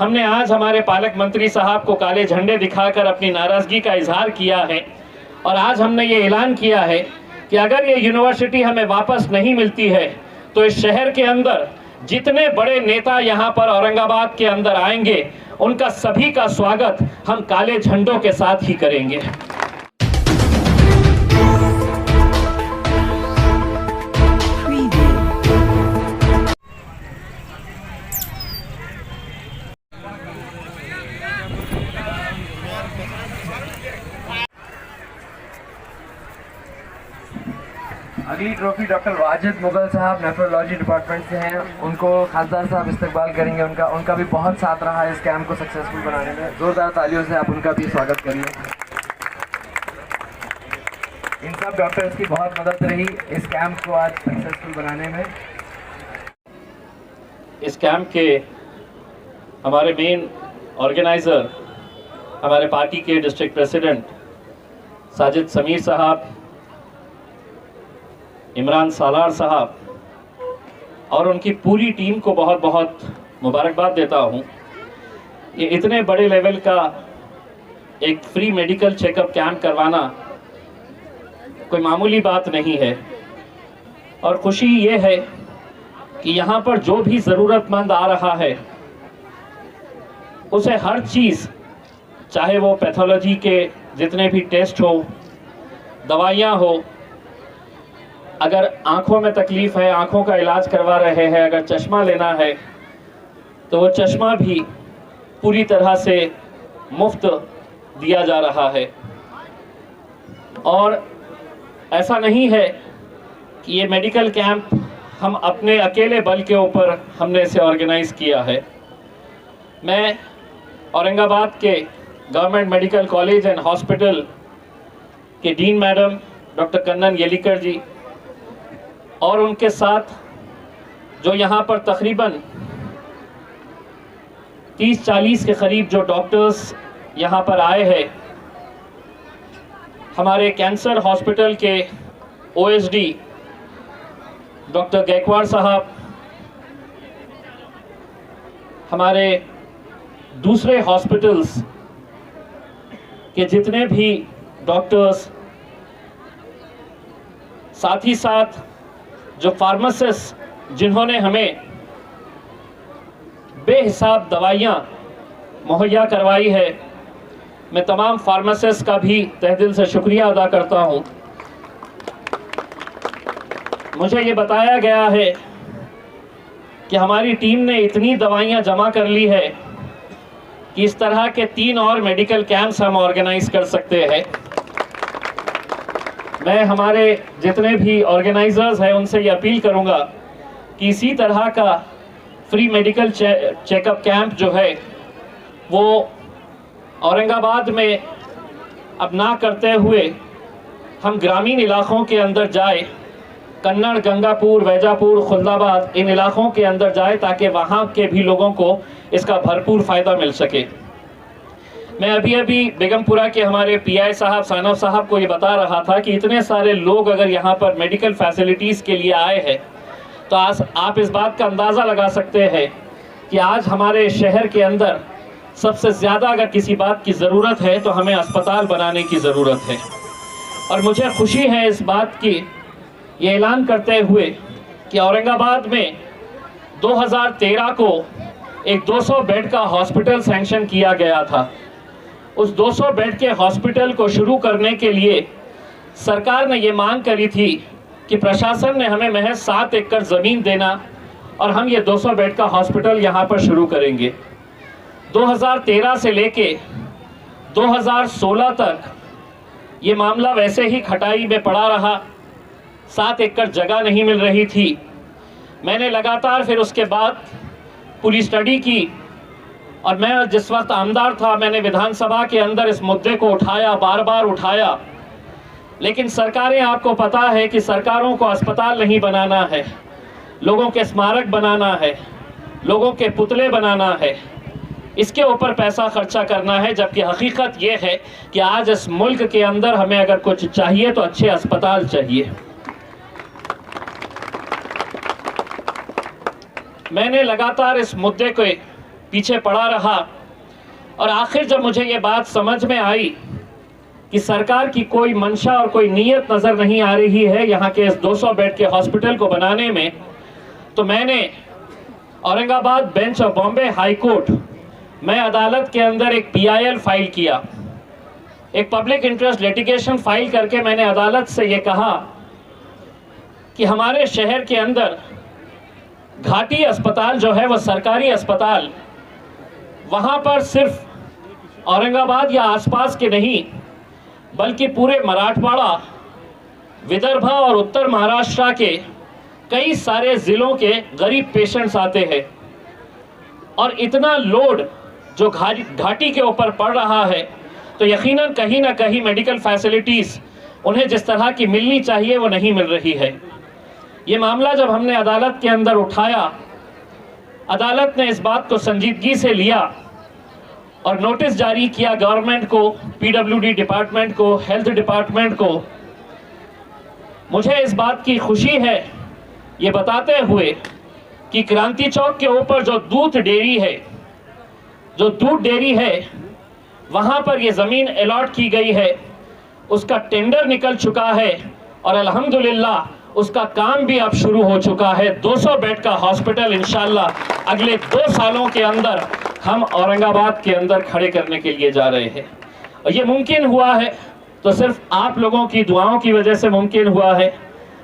हमने आज हमारे पालक मंत्री साहब को काले झंडे दिखाकर अपनी नाराज़गी का इजहार किया है और आज हमने ये ऐलान किया है कि अगर ये यूनिवर्सिटी हमें वापस नहीं मिलती है तो इस शहर के अंदर जितने बड़े नेता यहाँ पर औरंगाबाद के अंदर आएंगे उनका सभी का स्वागत हम काले झंडों के साथ ही करेंगे। अगली ट्रॉफी डॉक्टर वाजिद मुगल साहब नेफ्रोलॉजी डिपार्टमेंट से हैं, उनको खासदार साहब इस्तकबाल करेंगे। उनका भी बहुत साथ रहा है इस कैंप को सक्सेसफुल बनाने में। जोरदार तालियों से आप उनका भी स्वागत करिए। इन सब डॉक्टर्स की बहुत मदद रही इस कैंप को आज सक्सेसफुल बनाने में। इस कैंप के हमारे मेन ऑर्गेनाइज़र हमारे पार्टी के डिस्ट्रिक्ट प्रेसिडेंट साजिद समीर साहब, इमरान सालार साहब और उनकी पूरी टीम को बहुत बहुत मुबारकबाद देता हूँ। ये इतने बड़े लेवल का एक फ्री मेडिकल चेकअप कैंप करवाना कोई मामूली बात नहीं है और खुशी ये है कि यहाँ पर जो भी ज़रूरतमंद आ रहा है उसे हर चीज़, चाहे वो पैथोलॉजी के जितने भी टेस्ट हो, दवाइयाँ हो, अगर आँखों में तकलीफ है आँखों का इलाज करवा रहे हैं, अगर चश्मा लेना है तो वो चश्मा भी पूरी तरह से मुफ्त दिया जा रहा है। और ऐसा नहीं है कि ये मेडिकल कैंप हम अपने अकेले बल के ऊपर हमने इसे ऑर्गेनाइज़ किया है। मैं औरंगाबाद के government medical college and hospital के डीन मैडम डॉक्टर कन्नन येलीकर जी और उनके साथ जो यहाँ पर तकरीबन 30-40 के करीब जो डॉक्टर्स यहाँ पर आए हैं, हमारे कैंसर हॉस्पिटल के ओएसडी डॉक्टर गायकवाड़ साहब, हमारे दूसरे हॉस्पिटल्स के जितने भी डॉक्टर्स, साथ ही साथ जो फार्मासिस्ट जिन्होंने हमें बेहिसाब दवाइयाँ मुहैया करवाई है, मैं तमाम फार्मासिस्ट का भी तहे दिल से शुक्रिया अदा करता हूँ। मुझे ये बताया गया है कि हमारी टीम ने इतनी दवाइयाँ जमा कर ली है कि इस तरह के 3 और मेडिकल कैंप्स हम ऑर्गेनाइज कर सकते हैं। मैं हमारे जितने भी ऑर्गेनाइजर्स हैं उनसे ये अपील करूंगा कि इसी तरह का फ्री मेडिकल चेकअप कैंप जो है वो औरंगाबाद में अब ना करते हुए हम ग्रामीण इलाकों के अंदर जाए, कन्नड़, गंगापुर, वैजापुर, खुल्दाबाद, इन इलाकों के अंदर जाए ताकि वहाँ के भी लोगों को इसका भरपूर फ़ायदा मिल सके। मैं अभी बेगमपुरा के हमारे पीआई साहब सानव साहब को ये बता रहा था कि इतने सारे लोग अगर यहाँ पर मेडिकल फैसिलिटीज़ के लिए आए हैं तो आज आप इस बात का अंदाज़ा लगा सकते हैं कि आज हमारे शहर के अंदर सबसे ज़्यादा अगर किसी बात की ज़रूरत है तो हमें अस्पताल बनाने की ज़रूरत है। और मुझे खुशी है इस बात की ये ऐलान करते हुए कि औरंगाबाद में 2013 को एक 200 बेड का हॉस्पिटल सैंक्शन किया गया था। उस 200 बेड के हॉस्पिटल को शुरू करने के लिए सरकार ने ये मांग करी थी कि प्रशासन ने हमें महज 7 एकड़ ज़मीन देना और हम ये 200 बेड का हॉस्पिटल यहाँ पर शुरू करेंगे। 2013 से लेके 2016 तक ये मामला वैसे ही खटाई में पड़ा रहा, 7 एकड़ जगह नहीं मिल रही थी। मैंने लगातार फिर उसके बाद पूरी स्टडी की और मैं जिस वक्त आमदार था मैंने विधानसभा के अंदर इस मुद्दे को उठाया, बार बार उठाया, लेकिन सरकारें, आपको पता है कि सरकारों को अस्पताल नहीं बनाना है, लोगों के स्मारक बनाना है, लोगों के पुतले बनाना है, इसके ऊपर पैसा खर्चा करना है। जबकि हकीकत ये है कि आज इस मुल्क के अंदर हमें अगर कुछ चाहिए तो अच्छे अस्पताल चाहिए। मैंने लगातार इस मुद्दे को पीछे पड़ा रहा। और आखिर जब मुझे ये बात समझ में आई कि सरकार की कोई मंशा और कोई नीयत नज़र नहीं आ रही है यहाँ के इस 200 बेड के हॉस्पिटल को बनाने में, तो मैंने Aurangabad bench of Bombay high court में अदालत के अंदर एक PIL फाइल किया, एक पब्लिक इंटरेस्ट लिटिगेशन फाइल करके मैंने अदालत से ये कहा कि हमारे शहर के अंदर घाटी अस्पताल जो है वो सरकारी अस्पताल, वहाँ पर सिर्फ औरंगाबाद या आसपास के नहीं बल्कि पूरे मराठवाड़ा, विदर्भ और उत्तर महाराष्ट्र के कई सारे ज़िलों के गरीब पेशेंट्स आते हैं। और इतना लोड जो घाटी के ऊपर पड़ रहा है, तो यकीनन कहीं ना कहीं मेडिकल फैसिलिटीज़ उन्हें जिस तरह की मिलनी चाहिए वो नहीं मिल रही है। ये मामला जब हमने अदालत के अंदर उठाया, अदालत ने इस बात को संजीदगी से लिया और नोटिस जारी किया गवर्नमेंट को, PWD डिपार्टमेंट को, हेल्थ डिपार्टमेंट को। मुझे इस बात की खुशी है ये बताते हुए कि क्रांति चौक के ऊपर जो दूध डेयरी है वहाँ पर ये ज़मीन अलॉट की गई है, उसका टेंडर निकल चुका है और अल्हम्दुलिल्लाह उसका काम भी अब शुरू हो चुका है। 200 बेड का हॉस्पिटल इंशाल्लाह अगले 2 सालों के अंदर हम औरंगाबाद के अंदर खड़े करने के लिए जा रहे हैं। और ये मुमकिन हुआ है तो सिर्फ आप लोगों की दुआओं की वजह से मुमकिन हुआ है,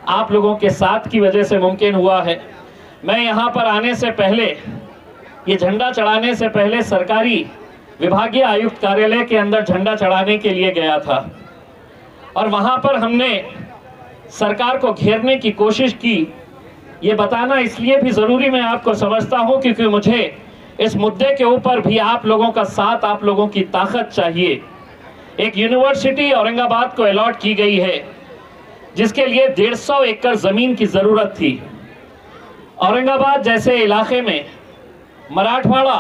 आप लोगों के साथ की वजह से मुमकिन हुआ है। मैं यहाँ पर आने से पहले, ये झंडा चढ़ाने से पहले सरकारी विभागीय आयुक्त कार्यालय के अंदर झंडा चढ़ाने के लिए गया था और वहाँ पर हमने सरकार को घेरने की कोशिश की। ये बताना इसलिए भी ज़रूरी मैं आपको समझता हूँ क्योंकि मुझे इस मुद्दे के ऊपर भी आप लोगों का साथ, आप लोगों की ताकत चाहिए। एक यूनिवर्सिटी औरंगाबाद को अलॉट की गई है जिसके लिए 150 एकड़ ज़मीन की ज़रूरत थी। औरंगाबाद जैसे इलाके में मराठवाड़ा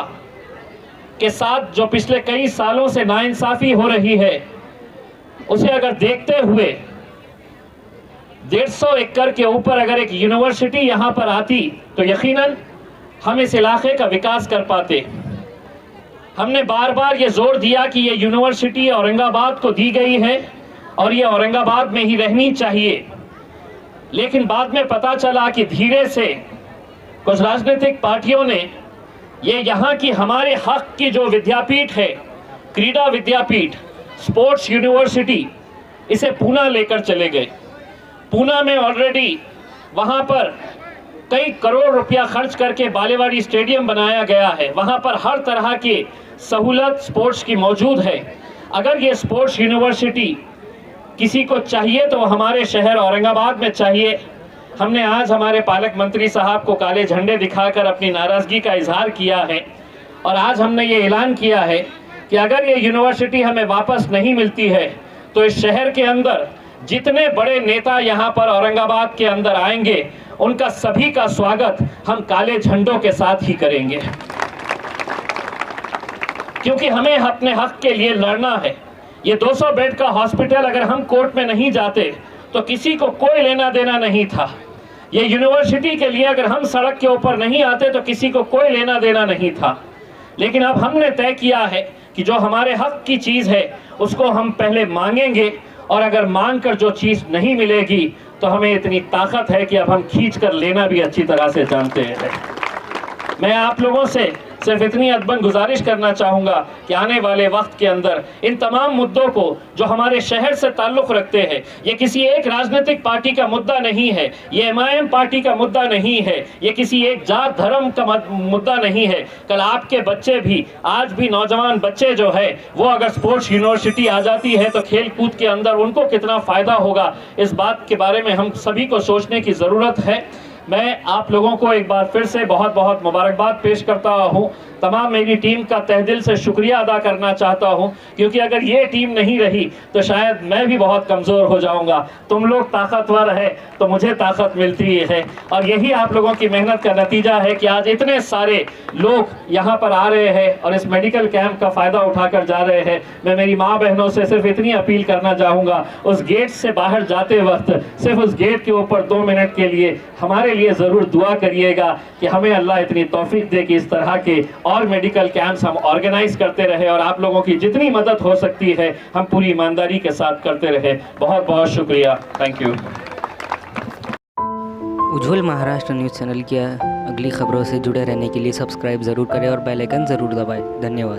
के साथ जो पिछले कई सालों से नाइंसाफ़ी हो रही है, उसे अगर देखते हुए 150 एकड़ के ऊपर अगर एक यूनिवर्सिटी यहाँ पर आती तो यकीनन हम इस इलाके का विकास कर पाते। हमने बार बार ये जोर दिया कि ये यूनिवर्सिटी औरंगाबाद को दी गई है और ये औरंगाबाद में ही रहनी चाहिए, लेकिन बाद में पता चला कि धीरे से कुछ राजनीतिक पार्टियों ने ये यहाँ की हमारे हक की जो विद्यापीठ है, क्रीडा विद्यापीठ, स्पोर्ट्स यूनिवर्सिटी, इसे पूना लेकर चले गए। पूना में ऑलरेडी वहाँ पर कई करोड़ रुपया खर्च करके बालेवाड़ी स्टेडियम बनाया गया है, वहाँ पर हर तरह की सहूलत स्पोर्ट्स की मौजूद है। अगर ये स्पोर्ट्स यूनिवर्सिटी किसी को चाहिए तो हमारे शहर औरंगाबाद में चाहिए। हमने आज हमारे पालक मंत्री साहब को काले झंडे दिखाकर अपनी नाराज़गी का इजहार किया है और आज हमने ये ऐलान किया है कि अगर ये यूनिवर्सिटी हमें वापस नहीं मिलती है तो इस शहर के अंदर जितने बड़े नेता यहाँ पर औरंगाबाद के अंदर आएंगे उनका सभी का स्वागत हम काले झंडों के साथ ही करेंगे, क्योंकि हमें अपने हक के लिए लड़ना है। ये 200 बेड का हॉस्पिटल अगर हम कोर्ट में नहीं जाते तो किसी को कोई लेना देना नहीं था। ये यूनिवर्सिटी के लिए अगर हम सड़क के ऊपर नहीं आते तो किसी को कोई लेना देना नहीं था। लेकिन अब हमने तय किया है कि जो हमारे हक की चीज़ है उसको हम पहले मांगेंगे और अगर मांग कर जो चीज़ नहीं मिलेगी तो हमें इतनी ताकत है कि अब हम खींच कर लेना भी अच्छी तरह से जानते हैं। मैं आप लोगों से सिर्फ इतनी अदबन गुजारिश करना चाहूँगा कि आने वाले वक्त के अंदर इन तमाम मुद्दों को जो हमारे शहर से ताल्लुक़ रखते हैं, ये किसी एक राजनीतिक पार्टी का मुद्दा नहीं है, ये MIM पार्टी का मुद्दा नहीं है, ये किसी एक जात धर्म का मुद्दा नहीं है। कल आपके बच्चे भी, आज भी नौजवान बच्चे जो है वो अगर स्पोर्ट्स यूनिवर्सिटी आ जाती है तो खेल कूद के अंदर उनको कितना फ़ायदा होगा, इस बात के बारे में हम सभी को सोचने की ज़रूरत है। मैं आप लोगों को एक बार फिर से बहुत बहुत मुबारकबाद पेश करता हूँ। तमाम मेरी टीम का तहे दिल से शुक्रिया अदा करना चाहता हूँ, क्योंकि अगर ये टीम नहीं रही तो शायद मैं भी बहुत कमज़ोर हो जाऊँगा। तुम लोग ताकतवर है तो मुझे ताकत मिलती है और यही आप लोगों की मेहनत का नतीजा है कि आज इतने सारे लोग यहाँ पर आ रहे हैं और इस मेडिकल कैंप का फ़ायदा उठाकर जा रहे हैं। मैं मेरी माँ बहनों से सिर्फ इतनी अपील करना चाहूँगा, उस गेट से बाहर जाते वक्त सिर्फ उस गेट के ऊपर 2 मिनट के लिए हमारे लिए ज़रूर दुआ करिएगा कि हमें अल्लाह इतनी तौफीक दे कि इस तरह के और मेडिकल कैंप्स हम ऑर्गेनाइज करते रहे और आप लोगों की जितनी मदद हो सकती है हम पूरी ईमानदारी के साथ करते रहे। बहुत बहुत शुक्रिया, thank you. Ujjwal Maharashtra news channel की अगली खबरों से जुड़े रहने के लिए सब्सक्राइब ज़रूर करें और बेल आइकन ज़रूर दबाएं। धन्यवाद।